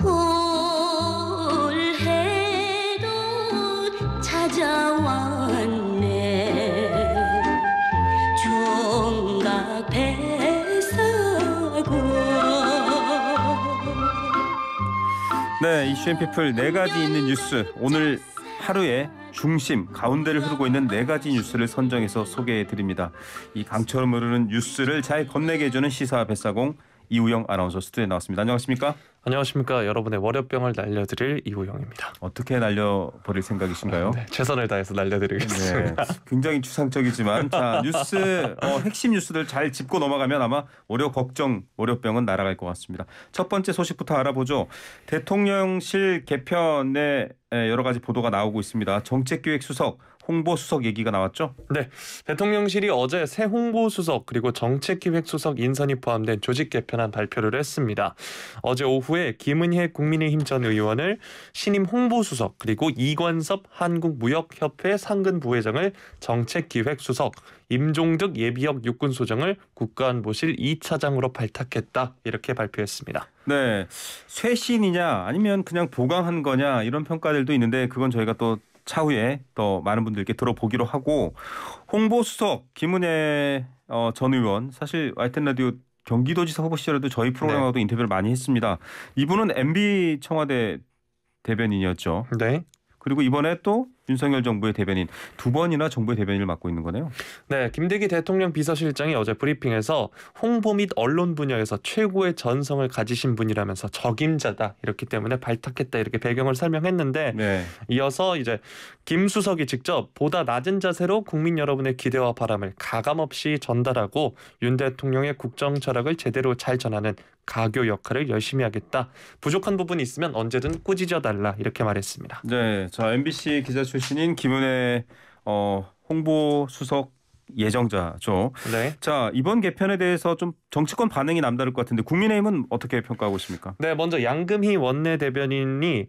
올해도 찾아왔네. 총각 배사고. 네, 이슈앤피플 네 가지 있는 뉴스. 오늘 하루의 중심, 가운데를 흐르고 있는 네 가지 뉴스를 선정해서 소개해드립니다. 이 강처럼 흐르는 뉴스를 잘 건네게 해주는 시사 뱃사공 이우영 아나운서 스튜디오에 나왔습니다. 안녕하십니까? 안녕하십니까. 여러분의 월요병을 날려드릴 이우영입니다. 어떻게 날려버릴 생각이신가요? 네, 최선을 다해서 날려드리겠습니다. 네, 굉장히 추상적이지만 자 뉴스 핵심 뉴스들 잘 짚고 넘어가면 아마 월요병은 날아갈 것 같습니다. 첫 번째 소식부터 알아보죠. 대통령실 개편에 여러 가지 보도가 나오고 있습니다. 정책기획수석, 홍보수석 얘기가 나왔죠? 네, 대통령실이 어제 새 홍보수석 그리고 정책기획수석 인선이 포함된 조직 개편안 발표를 했습니다. 어제 오후에 김은혜 국민의힘 전 의원을 신임 홍보수석 그리고 이관섭 한국무역협회 상근부회장을 정책기획수석, 임종득 예비역 육군소장을 국가안보실 2차장으로 발탁했다 이렇게 발표했습니다. 네, 쇄신이냐 아니면 그냥 보강한 거냐 이런 평가들도 있는데 그건 저희가 또 차후에 더 많은 분들께 들어보기로 하고 홍보수석 김은혜 전 의원 사실 YTN 라디오 경기도지사 후보 시절에도 저희 프로그램하고도 인터뷰를 많이 했습니다. 이분은 MB 청와대 대변인이었죠. 네. 그리고 이번에 또 윤석열 정부의 대변인 두 번이나 정부의 대변인을 맡고 있는 거네요. 네, 김대기 대통령 비서실장이 어제 브리핑에서 홍보 및 언론 분야에서 최고의 전성을 가지신 분이라면서 적임자다 이렇기 때문에 발탁했다 이렇게 배경을 설명했는데 네. 이어서 이제 김 수석이 직접 보다 낮은 자세로 국민 여러분의 기대와 바람을 가감없이 전달하고 윤 대통령의 국정 철학을 제대로 잘 전하는 가교 역할을 열심히 하겠다. 부족한 부분이 있으면 언제든 꾸짖어달라 이렇게 말했습니다. 네, 자 MBC 기자 출신인 김은혜 홍보수석 예정자죠. 네. 자 이번 개편에 대해서 좀 정치권 반응이 남다를 것 같은데 국민의힘은 어떻게 평가하고 있습니까? 네, 먼저 양금희 원내대변인이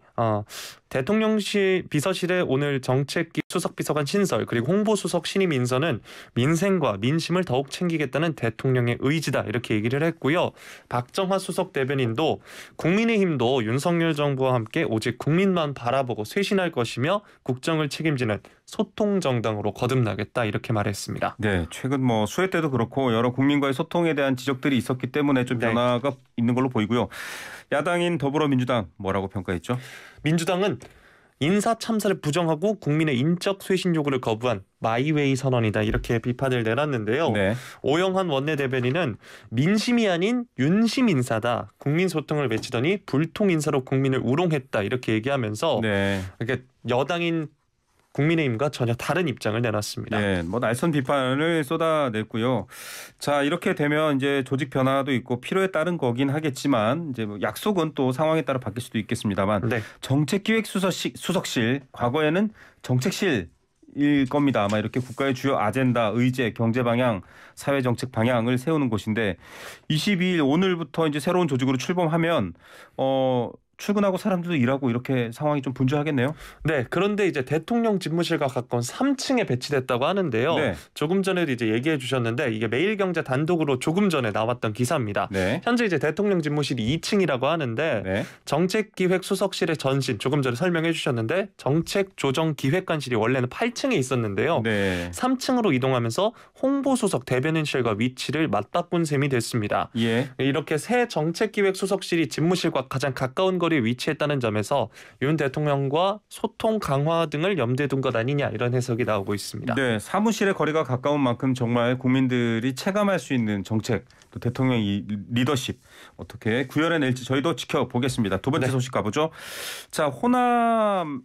대통령실 비서실에 오늘 정책기 수석비서관 신설 그리고 홍보수석 신임 인선은 민생과 민심을 더욱 챙기겠다는 대통령의 의지다 이렇게 얘기를 했고요. 박정하 수석 대변인도 국민의힘도 윤석열 정부와 함께 오직 국민만 바라보고 쇄신할 것이며 국정을 책임지는 소통 정당으로 거듭나겠다 이렇게 말했습니다. 네, 최근 뭐 수해 때도 그렇고 여러 국민과의 소통에 대한 지적들이 있었기 때문에 좀 변화가 있는 걸로 보이고요. 야당인 더불어민주당 뭐라고 평가했죠? 민주당은 인사 참사를 부정하고 국민의 인적 쇄신 요구를 거부한 마이웨이 선언이다 이렇게 비판을 내놨는데요. 네. 오영환 원내대변인은 민심이 아닌 윤심 인사다. 국민 소통을 외치더니 불통 인사로 국민을 우롱했다 이렇게 얘기하면서 네. 이렇게 여당인 국민의힘과 전혀 다른 입장을 내놨습니다. 네, 뭐 날선 비판을 쏟아냈고요. 자, 이렇게 되면 이제 조직 변화도 있고 필요에 따른 거긴 하겠지만 이제 뭐 약속은 또 상황에 따라 바뀔 수도 있겠습니다만 네. 정책기획수석실 과거에는 정책실 일 겁니다. 아마 이렇게 국가의 주요 아젠다, 의제, 경제 방향, 사회 정책 방향을 세우는 곳인데 22일 오늘부터 이제 새로운 조직으로 출범하면 출근하고 사람들도 일하고 이렇게 상황이 좀 분주하겠네요. 네, 그런데 이제 대통령 집무실과 가까운 3층에 배치됐다고 하는데요. 네. 조금 전에도 이제 얘기해 주셨는데 이게 매일경제 단독으로 조금 전에 나왔던 기사입니다. 네. 현재 이제 대통령 집무실이 2층이라고 하는데 네. 정책기획수석실의 전신 조금 전에 설명해 주셨는데 정책조정기획관실이 원래는 8층에 있었는데요. 네. 3층으로 이동하면서 홍보수석 대변인실과 위치를 맞바꾼 셈이 됐습니다. 예. 이렇게 새 정책기획수석실이 집무실과 가장 가까운 거리에 위치했다는 점에서 윤 대통령과 소통 강화 등을 염두에 둔 것 아니냐 이런 해석이 나오고 있습니다. 네, 사무실의 거리가 가까운 만큼 정말 국민들이 체감할 수 있는 정책, 또 대통령의 리더십 어떻게 구현해낼지 저희도 지켜보겠습니다. 두 번째 소식 가보죠. 자, 호남의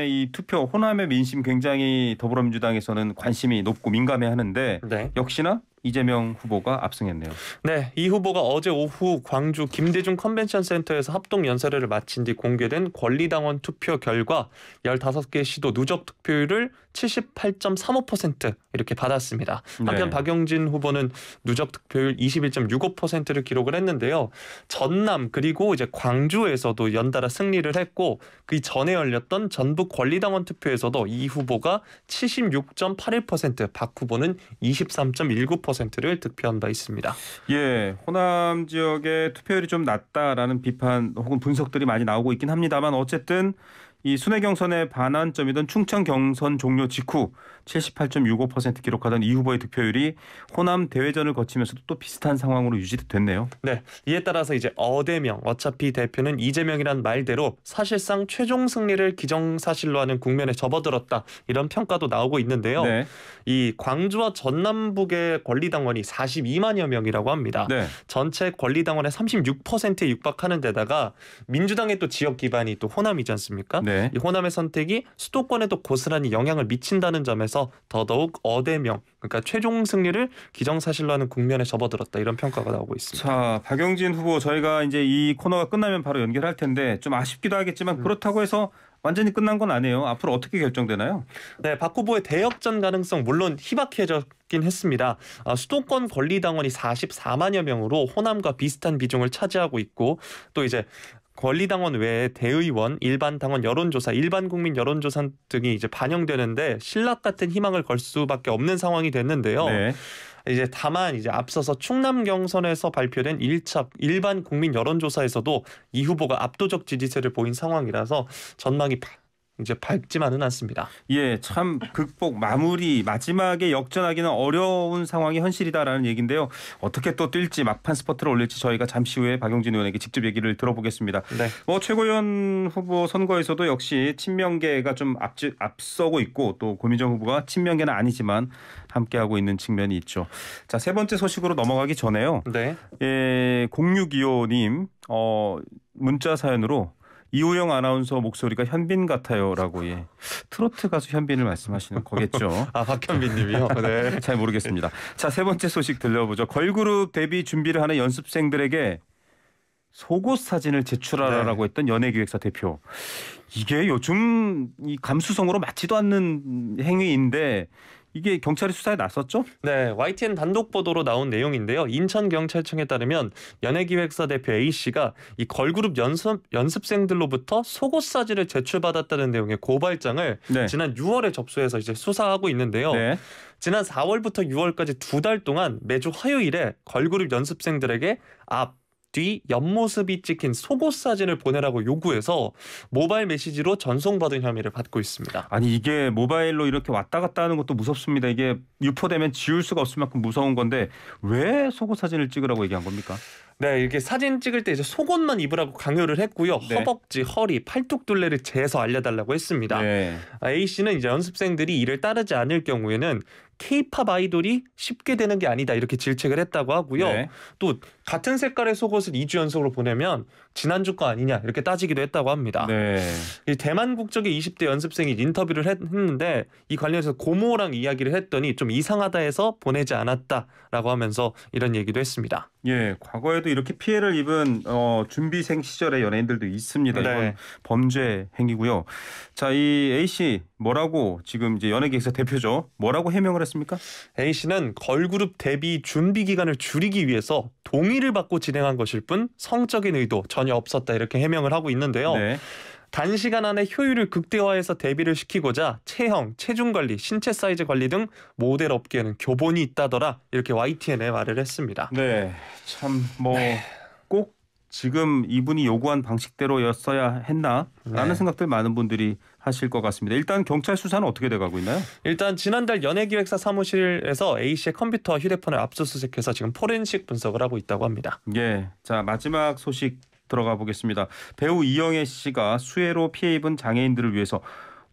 이 투표, 호남의 민심 굉장히 더불어민주당에서는 관심이 높고 민감해하는데 역시나 이재명 후보가 압승했네요. 네, 이 후보가 어제 오후 광주 김대중 컨벤션 센터에서 합동 연설회를 마친 뒤 공개된 권리당원 투표 결과 15개 시도 누적 득표율을 78.35% 이렇게 받았습니다. 한편 네. 박영진 후보는 누적 득표율 21.65%를 기록을 했는데요. 전남 그리고 이제 광주에서도 연달아 승리를 했고 그 전에 열렸던 전북 권리당원 투표에서도 이 후보가 76.81%, 박 후보는 23.19%를 득표한 바 있습니다. 예, 호남 지역의 투표율이 좀 낮다라는 비판 혹은 분석들이 많이 나오고 있긴 합니다만 어쨌든 이 순회 경선의 반환점이던 충청 경선 종료 직후 78.65% 기록하던 이 후보의 득표율이 호남 대회전을 거치면서도 또 비슷한 상황으로 유지됐네요. 네, 이에 따라서 이제 어대명, 어차피 대표는 이재명이란 말대로 사실상 최종 승리를 기정사실로 하는 국면에 접어들었다, 이런 평가도 나오고 있는데요. 네. 이 광주와 전남북의 권리당원이 42만여 명이라고 합니다. 네. 전체 권리당원의 36%에 육박하는 데다가 민주당의 또 지역 기반이 또 호남이지 않습니까? 네. 이 호남의 선택이 수도권에도 고스란히 영향을 미친다는 점에서 더더욱 어대명, 그러니까 최종 승리를 기정사실로 하는 국면에 접어들었다, 이런 평가가 나오고 있습니다. 자, 박영진 후보 저희가 이제 이 코너가 끝나면 바로 연결할 텐데 좀 아쉽기도 하겠지만 그렇다고 해서 완전히 끝난 건 아니에요. 앞으로 어떻게 결정되나요? 네, 박 후보의 대역전 가능성 물론 희박해졌긴 했습니다. 수도권 권리당원이 44만여 명으로 호남과 비슷한 비중을 차지하고 있고, 또 이제 권리당원 외에 대의원, 일반 당원 여론조사, 일반 국민 여론조사 등이 이제 반영되는데 신락 같은 희망을 걸 수밖에 없는 상황이 됐는데요. 네. 이제 다만 이제 앞서서 충남 경선에서 발표된 1차 일반 국민 여론조사에서도 이 후보가 압도적 지지세를 보인 상황이라서 전망이 이제 밝지만은 않습니다. 예, 참 극복 마무리 마지막에 역전하기는 어려운 상황이 현실이다라는 얘기인데요. 어떻게 또 뛸지 막판 스퍼트를 올릴지 저희가 잠시 후에 박용진 의원에게 직접 얘기를 들어보겠습니다. 네. 뭐 최고위원 후보 선거에서도 역시 친명계가 좀 앞서고 있고 또 고민정 후보가 친명계는 아니지만 함께하고 있는 측면이 있죠. 자, 세 번째 소식으로 넘어가기 전에요. 네. 0625님 문자 사연으로 이우영 아나운서 목소리가 현빈 같아요라고, 예. 트로트 가수 현빈을 말씀하시는 거겠죠. 아, 박현빈님이요. 네. 잘 모르겠습니다. 자, 세 번째 소식 들려보죠. 걸그룹 데뷔 준비를 하는 연습생들에게 속옷 사진을 제출하라고 했던 연예기획사 대표. 이게 요즘 이 감수성으로 맞지도 않는 행위인데 이게 경찰이 수사에 나섰죠? 네, YTN 단독 보도로 나온 내용인데요. 인천경찰청에 따르면 연예기획사 대표 A씨가 이 걸그룹 연습생들로부터 속옷 사진을 제출받았다는 내용의 고발장을 네. 지난 6월에 접수해서 이제 수사하고 있는데요. 네. 지난 4월부터 6월까지 2달 동안 매주 화요일에 걸그룹 연습생들에게 앞, 뒤, 옆모습이 찍힌 속옷 사진을 보내라고 요구해서 모바일 메시지로 전송받은 혐의를 받고 있습니다. 아니 이게 모바일로 이렇게 왔다 갔다 하는 것도 무섭습니다. 이게 유포되면 지울 수가 없을 만큼 무서운 건데 왜 속옷 사진을 찍으라고 얘기한 겁니까? 네, 이렇게 사진 찍을 때 이제 속옷만 입으라고 강요를 했고요. 네. 허벅지, 허리, 팔뚝둘레를 재서 알려달라고 했습니다. 네. A 씨는 이제 연습생들이 이를 따르지 않을 경우에는 K-팝 아이돌이 쉽게 되는 게 아니다, 이렇게 질책을 했다고 하고요. 네. 또 같은 색깔의 속옷을 2주 연속으로 보내면 지난주 거 아니냐, 이렇게 따지기도 했다고 합니다. 네. 이 대만 국적의 20대 연습생이 인터뷰를 했는데 이 관련해서 고모랑 이야기를 했더니 좀 이상하다 해서 보내지 않았다라고 하면서 이런 얘기도 했습니다. 예, 과거에도 이렇게 피해를 입은 준비생 시절의 연예인들도 있습니다. 네. 이건 범죄 행위고요. 자, 이 A 씨 뭐라고 지금 이제 연예계에서 대표죠. 뭐라고 해명을 했습니까? A 씨는 걸그룹 데뷔 준비 기간을 줄이기 위해서 동의를 받고 진행한 것일 뿐 성적인 의도 전혀 없었다, 이렇게 해명을 하고 있는데요. 네. 단시간 안에 효율을 극대화해서 데뷔를 시키고자 체형, 체중 관리, 신체 사이즈 관리 등 모델 업계에는 교본이 있다더라, 이렇게 YTN에 말을 했습니다. 네. 참 뭐 꼭 지금 이분이 요구한 방식대로였어야 했나라는 네. 생각들 많은 분들이 하실 것 같습니다. 일단 경찰 수사는 어떻게 돼가고 있나요? 일단 지난달 연예기획사 사무실에서 A씨의 컴퓨터와 휴대폰을 압수수색해서 지금 포렌식 분석을 하고 있다고 합니다. 예. 자, 마지막 소식 들어가 보겠습니다. 배우 이영애 씨가 수해로 피해 입은 장애인들을 위해서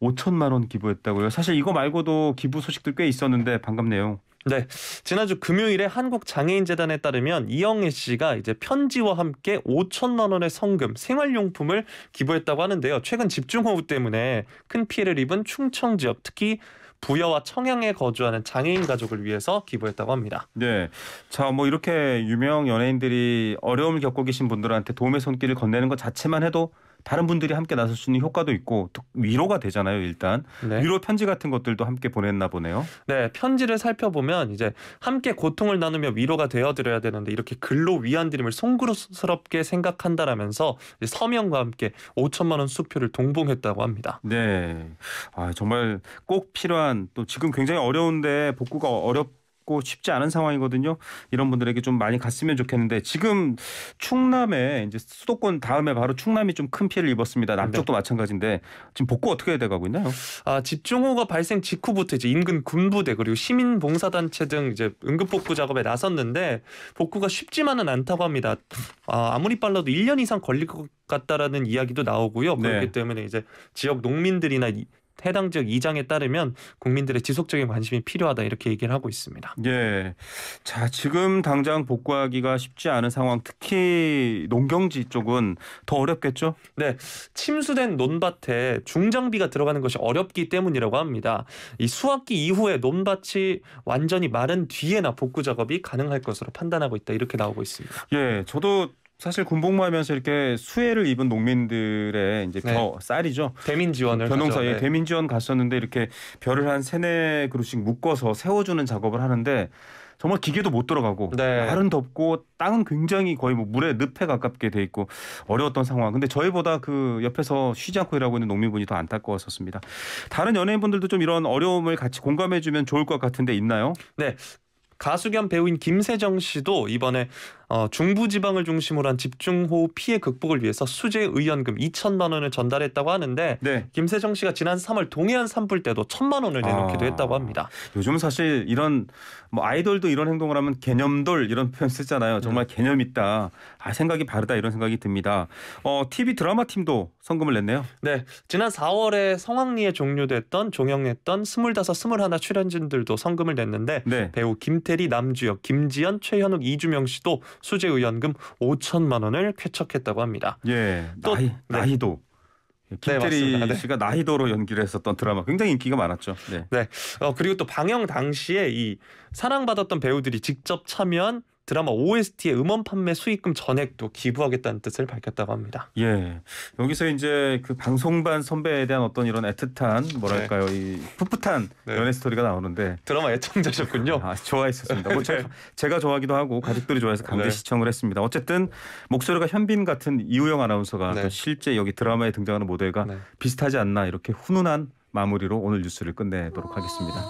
5천만 원 기부했다고요. 사실 이거 말고도 기부 소식들 꽤 있었는데 반갑네요. 네, 지난주 금요일에 한국장애인재단에 따르면 이영애 씨가 이제 편지와 함께 5천만 원의 성금, 생활용품을 기부했다고 하는데요. 최근 집중호우 때문에 큰 피해를 입은 충청 지역, 특히 부여와 청양에 거주하는 장애인 가족을 위해서 기부했다고 합니다. 네. 자, 뭐 이렇게 유명 연예인들이 어려움을 겪고 계신 분들한테 도움의 손길을 건네는 것 자체만 해도 다른 분들이 함께 나설 수 있는 효과도 있고 또 위로가 되잖아요. 일단 네. 위로 편지 같은 것들도 함께 보냈나 보네요. 네, 편지를 살펴보면 이제 함께 고통을 나누며 위로가 되어드려야 되는데 이렇게 글로 위안드림을 송구스럽게 생각한다라면서 서명과 함께 5천만 원 수표를 동봉했다고 합니다. 네, 정말 꼭 필요한 또 지금 굉장히 어려운데 복구가 어렵고 쉽지 않은 상황이거든요. 이런 분들에게 좀 많이 갔으면 좋겠는데 지금 충남에 이제 수도권 다음에 바로 충남이 좀 큰 피해를 입었습니다. 남쪽도 마찬가지인데 지금 복구 어떻게 돼가고 있나요? 집중호우가 발생 직후부터 이제 인근 군부대 그리고 시민봉사단체 등 이제 응급복구 작업에 나섰는데 복구가 쉽지만은 않다고 합니다. 아무리 빨라도 1년 이상 걸릴 것 같다라는 이야기도 나오고요. 그렇기 네. 때문에 이제 지역 농민들이나 해당 지역 이장에 따르면 국민들의 지속적인 관심이 필요하다 이렇게 얘기를 하고 있습니다. 예. 자, 지금 당장 복구하기가 쉽지 않은 상황, 특히 농경지 쪽은 더 어렵겠죠? 네, 침수된 논밭에 중장비가 들어가는 것이 어렵기 때문이라고 합니다. 이 수확기 이후에 논밭이 완전히 마른 뒤에나 복구 작업이 가능할 것으로 판단하고 있다 이렇게 나오고 있습니다. 예, 저도 사실 군복무하면서 이렇게 수해를 입은 농민들의 이제 쌀이죠. 대민 지원을 벼농사에 하죠. 대민 지원 갔었는데 이렇게 벼를 한 3-4그루씩 묶어서 세워주는 작업을 하는데 정말 기계도 못 들어가고 날은 덥고 땅은 굉장히 거의 뭐 물에 늪에 가깝게 돼 있고 어려웠던 상황. 근데 저희보다 그 옆에서 쉬지 않고 일하고 있는 농민분이 더 안타까웠었습니다. 다른 연예인분들도 좀 이런 어려움을 같이 공감해주면 좋을 것 같은데 있나요? 네. 가수 겸 배우인 김세정 씨도 이번에 중부지방을 중심으로 한 집중호우 피해 극복을 위해서 수재 의연금 2천만 원을 전달했다고 하는데 김세정 씨가 지난 3월 동해안 산불 때도 1,000만 원을 내놓기도 했다고 합니다. 요즘 사실 이런 뭐 아이돌도 이런 행동을 하면 개념돌 이런 표현 쓰잖아요. 정말 개념 있다. 생각이 바르다 이런 생각이 듭니다. TV 드라마 팀도 성금을 냈네요. 네, 지난 4월에 성황리에 종료됐던 종영했던 25, 21 출연진들도 성금을 냈는데 배우 김태리, 남주혁, 김지연, 최현욱, 이주명 씨도 수재 의연금 5천만 원을 쾌척했다고 합니다. 예, 또 나희도. 김태리 씨가 나희도로 연기를 했었던 드라마 굉장히 인기가 많았죠. 그리고 또 방영 당시에 이 사랑받았던 배우들이 직접 참여한 드라마 OST의 음원 판매 수익금 전액도 기부하겠다는 뜻을 밝혔다고 합니다. 예, 여기서 이제 그 방송반 선배에 대한 어떤 이런 애틋한 뭐랄까요, 이 풋풋한 연애 스토리가 나오는데 드라마 애청자셨군요. 좋아했었습니다. 뭐 제가 좋아하기도 하고 가족들이 좋아해서 강제 시청을 했습니다. 어쨌든 목소리가 현빈 같은 이우영 아나운서가 또 실제 여기 드라마에 등장하는 모델과 비슷하지 않나 이렇게 훈훈한 마무리로 오늘 뉴스를 끝내도록 하겠습니다.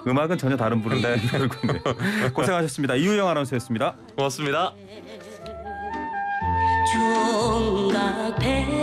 음악은 전혀 다른 분을 부를 건데 고생하셨습니다. 이우영 아나운서였습니다. 고맙습니다.